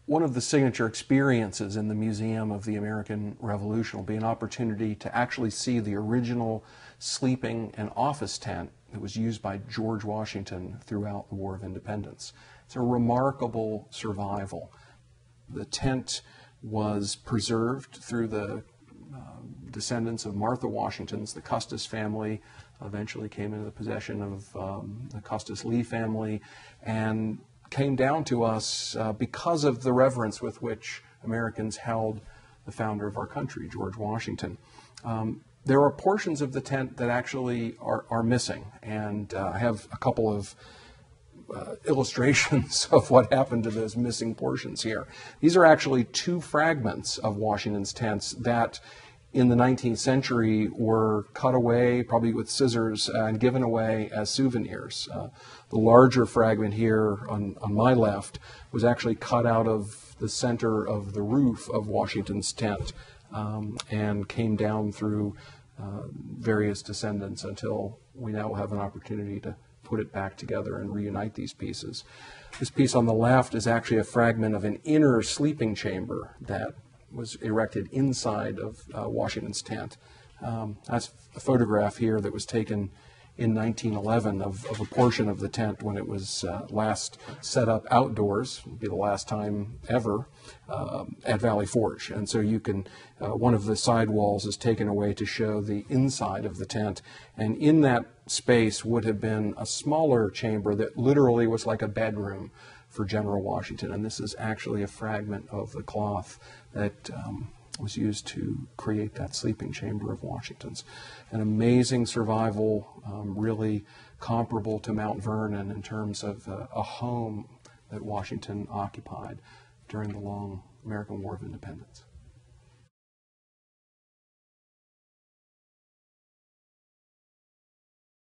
One of the signature experiences in the Museum of the American Revolution will be an opportunity to actually see the original sleeping and office tent that was used by George Washington throughout the War of Independence. It's a remarkable survival. The tent was preserved through the descendants of Martha Washington's. The Custis family eventually came into the possession of the Custis Lee family, and came down to us because of the reverence with which Americans held the founder of our country, George Washington. There are portions of the tent that actually are missing, and I have a couple of illustrations of what happened to those missing portions here. These are actually two fragments of Washington's tents that in the 19th century were cut away, probably with scissors, and given away as souvenirs. The larger fragment here on my left was actually cut out of the center of the roof of Washington's tent and came down through various descendants until we now have an opportunity to put it back together and reunite these pieces. This piece on the left is actually a fragment of an inner sleeping chamber that was erected inside of Washington's tent. That's a photograph here that was taken in 1911 of a portion of the tent when it was last set up outdoors. It would be the last time ever at Valley Forge. And so you can, one of the side walls is taken away to show the inside of the tent. And in that space would have been a smaller chamber that literally was like a bedroom for General Washington. And this is actually a fragment of the cloth that was used to create that sleeping chamber of Washington's. An amazing survival, really comparable to Mount Vernon in terms of a home that Washington occupied during the long American War of Independence.